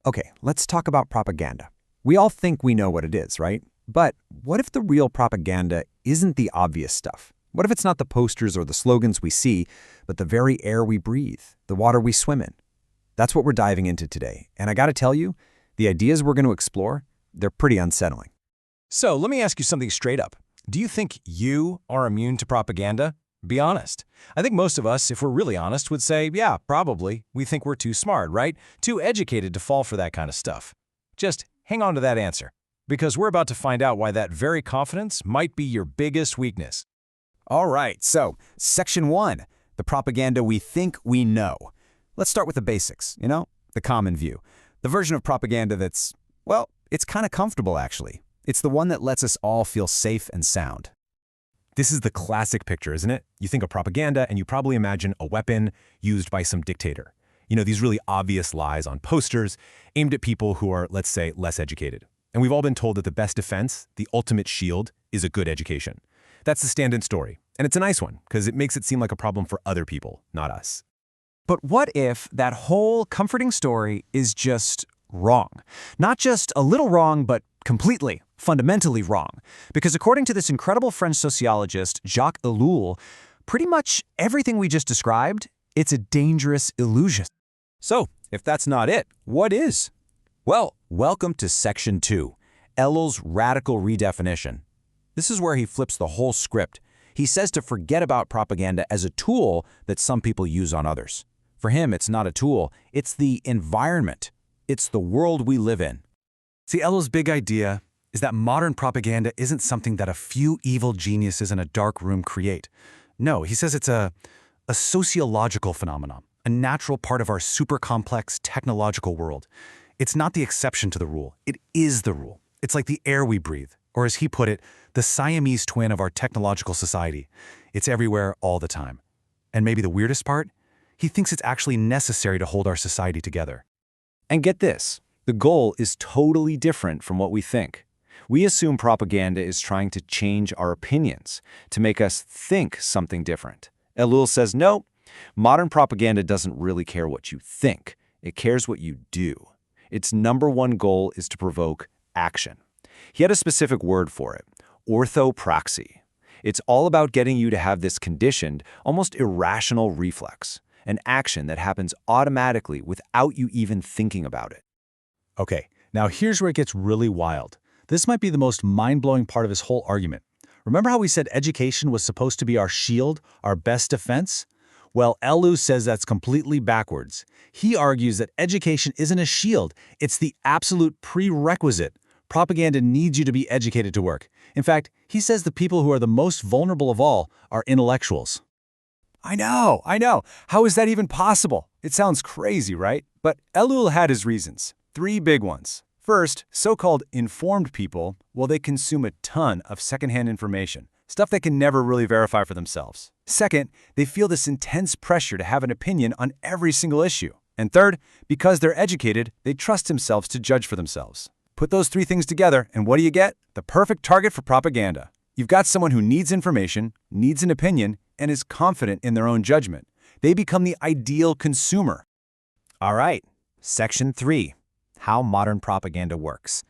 Okay, let's talk about propaganda. We all think we know what it is, right? But what if the real propaganda isn't the obvious stuff? What if it's not the posters or the slogans we see, but the very air we breathe, the water we swim in? That's what we're diving into today. And I gotta tell you, the ideas we're going to explore, they're pretty unsettling. So let me ask you something straight up. Do you think you are immune to propaganda? Be honest. I think most of us, if we're really honest, would say, yeah, probably. We think we're too smart, right? Too educated to fall for that kind of stuff. Just hang on to that answer, because we're about to find out why that very confidence might be your biggest weakness. All right, so Section 1, the propaganda we think we know. Let's start with the basics, the common view. The version of propaganda that's, well, it's kind of comfortable, actually. It's the one that lets us all feel safe and sound. This is the classic picture, isn't it? You think of propaganda and you probably imagine a weapon used by some dictator. These really obvious lies on posters aimed at people who are, let's say, less educated. And we've all been told that the best defense, the ultimate shield, is a good education. That's the stand-in story. And it's a nice one, because it makes it seem like a problem for other people, not us. But what if that whole comforting story is just wrong? Not just a little wrong, but completely, fundamentally wrong. Because according to this incredible French sociologist, Jacques Ellul, pretty much everything we just described, it's a dangerous illusion. So, if that's not it, what is? Well, welcome to Section 2, Ellul's radical redefinition. This is where he flips the whole script. He says to forget about propaganda as a tool that some people use on others. For him, it's not a tool, it's the environment. It's the world we live in. See, Ellul's big idea is that modern propaganda isn't something that a few evil geniuses in a dark room create. No, he says it's a sociological phenomenon, a natural part of our super complex technological world. It's not the exception to the rule. It is the rule. It's like the air we breathe, or as he put it, the Siamese twin of our technological society. It's everywhere all the time. And maybe the weirdest part? He thinks it's actually necessary to hold our society together. And get this, the goal is totally different from what we think. We assume propaganda is trying to change our opinions, to make us think something different. Ellul says, no, modern propaganda doesn't really care what you think. It cares what you do. Its number one goal is to provoke action. He had a specific word for it, orthopraxy. It's all about getting you to have this conditioned, almost irrational reflex, an action that happens automatically without you even thinking about it. Okay, now here's where it gets really wild. This might be the most mind-blowing part of his whole argument. Remember how we said education was supposed to be our shield, our best defense? Well, Ellul says that's completely backwards. He argues that education isn't a shield, it's the absolute prerequisite. Propaganda needs you to be educated to work. In fact, he says the people who are the most vulnerable of all are intellectuals. I know. How is that even possible? It sounds crazy, right? But Ellul had his reasons. 3 big ones. First, so-called informed people, well, they consume a ton of secondhand information, stuff they can never really verify for themselves. Second, they feel this intense pressure to have an opinion on every single issue. And third, because they're educated, they trust themselves to judge for themselves. Put those 3 things together, and what do you get? The perfect target for propaganda. You've got someone who needs information, needs an opinion, and is confident in their own judgment. They become the ideal consumer. All right, Section 3, how modern propaganda works.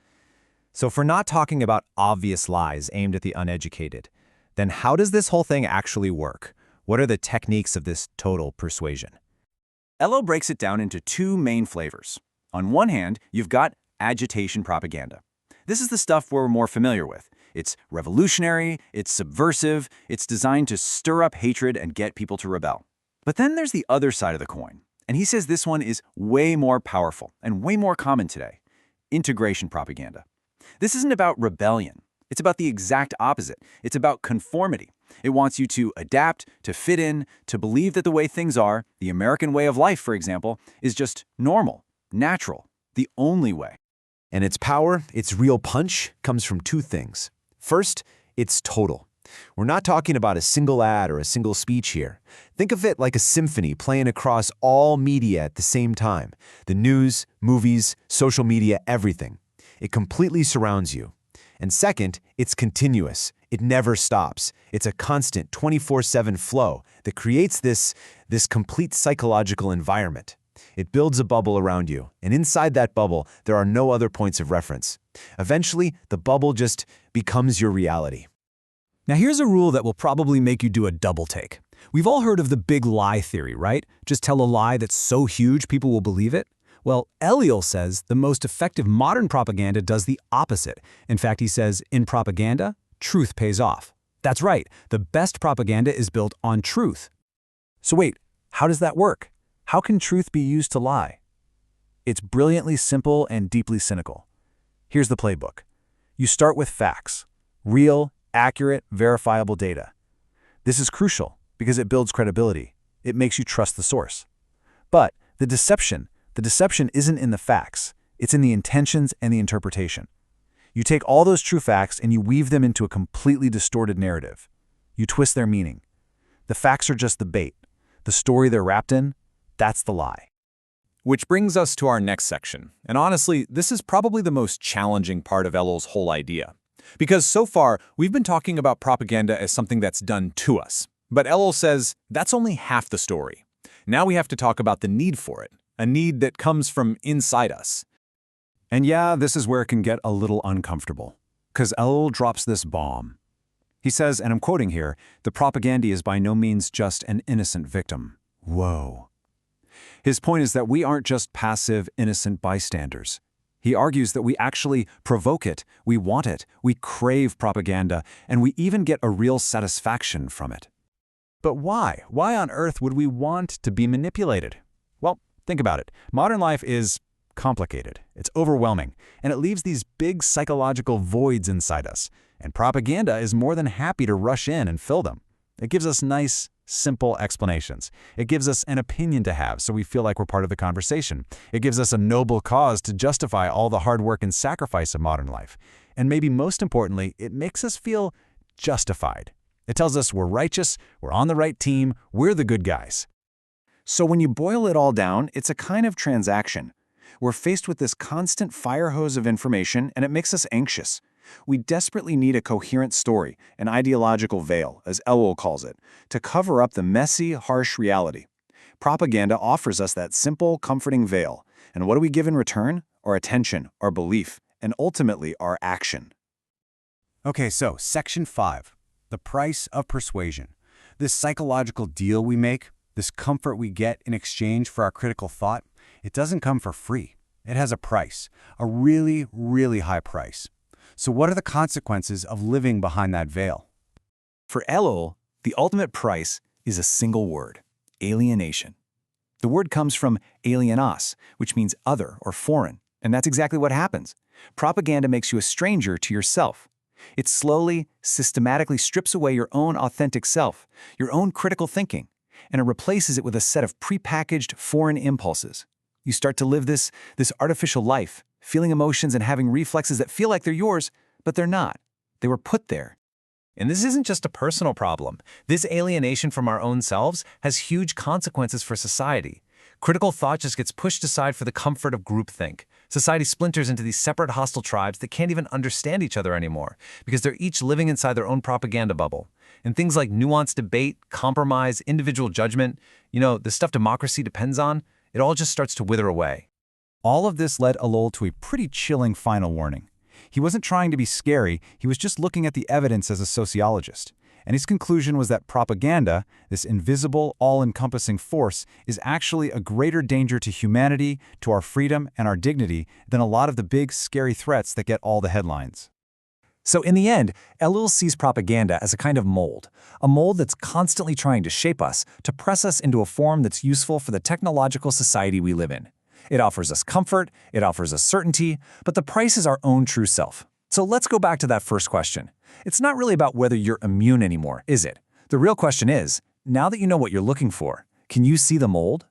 So if we're not talking about obvious lies aimed at the uneducated, then how does this whole thing actually work? What are the techniques of this total persuasion? Ellul breaks it down into 2 main flavors. On one hand, you've got agitation propaganda. This is the stuff we're more familiar with. It's revolutionary, it's subversive, it's designed to stir up hatred and get people to rebel. But then there's the other side of the coin, and he says this one is way more powerful and way more common today. Integration propaganda. This isn't about rebellion. It's about the exact opposite. It's about conformity. It wants you to adapt, to fit in, to believe that the way things are, the American way of life, for example, is just normal, natural, the only way. And its power, its real punch, comes from 2 things. First, it's total. We're not talking about a single ad or a single speech here. Think of it like a symphony playing across all media at the same time. The news, movies, social media, everything. It completely surrounds you. And second, it's continuous. It never stops. It's a constant 24/7 flow that creates this complete psychological environment. It builds a bubble around you, and inside that bubble, there are no other points of reference. Eventually, the bubble just becomes your reality. Now here's a rule that will probably make you do a double take. We've all heard of the big lie theory, right? Just tell a lie that's so huge people will believe it. Well, Eliel says the most effective modern propaganda does the opposite. In fact, he says, in propaganda, truth pays off. That's right, the best propaganda is built on truth. So wait, how does that work? How can truth be used to lie? It's brilliantly simple and deeply cynical. Here's the playbook. You start with facts, real, accurate, verifiable data. This is crucial because it builds credibility. It makes you trust the source. But the deception isn't in the facts. It's in the intentions and the interpretation. You take all those true facts and you weave them into a completely distorted narrative. You twist their meaning. The facts are just the bait. The story they're wrapped in, that's the lie. Which brings us to our next section. And honestly, this is probably the most challenging part of Eliel's whole idea. Because so far, we've been talking about propaganda as something that's done to us. But Eliel says that's only half the story. Now we have to talk about the need for it, a need that comes from inside us. And yeah, this is where it can get a little uncomfortable, because Eliel drops this bomb. He says, and I'm quoting here, the propagandee is by no means just an innocent victim. Whoa. His point is that we aren't just passive, innocent bystanders. He argues that we actually provoke it, we want it, we crave propaganda, and we even get a real satisfaction from it. But why? Why on earth would we want to be manipulated? Well, think about it. Modern life is complicated, it's overwhelming, and it leaves these big psychological voids inside us. And propaganda is more than happy to rush in and fill them. It gives us nice, simple explanations. It gives us an opinion to have so we feel like we're part of the conversation. It gives us a noble cause to justify all the hard work and sacrifice of modern life. And maybe most importantly, it makes us feel justified. It tells us we're righteous, we're on the right team, we're the good guys. So when you boil it all down, it's a kind of transaction. We're faced with this constant fire hose of information, and it makes us anxious. We desperately need a coherent story, an ideological veil, as Eliel calls it, to cover up the messy, harsh reality. Propaganda offers us that simple, comforting veil. And what do we give in return? Our attention, our belief, and ultimately our action. Okay, so Section 5, the price of persuasion. This psychological deal we make, this comfort we get in exchange for our critical thought, it doesn't come for free. It has a price, a really, really high price. So what are the consequences of living behind that veil? For Eliel, the ultimate price is a single word: alienation. The word comes from alienos, which means other or foreign, and that's exactly what happens. Propaganda makes you a stranger to yourself. It slowly, systematically strips away your own authentic self, your own critical thinking, and it replaces it with a set of prepackaged foreign impulses. You start to live this artificial life, feeling emotions and having reflexes that feel like they're yours, but they're not. They were put there. And this isn't just a personal problem. This alienation from our own selves has huge consequences for society. Critical thought just gets pushed aside for the comfort of groupthink. Society splinters into these separate hostile tribes that can't even understand each other anymore because they're each living inside their own propaganda bubble. And things like nuanced debate, compromise, individual judgment, the stuff democracy depends on, it all just starts to wither away. All of this led Eliel to a pretty chilling final warning. He wasn't trying to be scary, he was just looking at the evidence as a sociologist. And his conclusion was that propaganda, this invisible, all-encompassing force, is actually a greater danger to humanity, to our freedom and our dignity than a lot of the big, scary threats that get all the headlines. So in the end, Eliel sees propaganda as a kind of mold, a mold that's constantly trying to shape us, to press us into a form that's useful for the technological society we live in. It offers us comfort, it offers us certainty, but the price is our own true self. So let's go back to that first question. It's not really about whether you're immune anymore, is it? The real question is, now that you know what you're looking for, can you see the mold?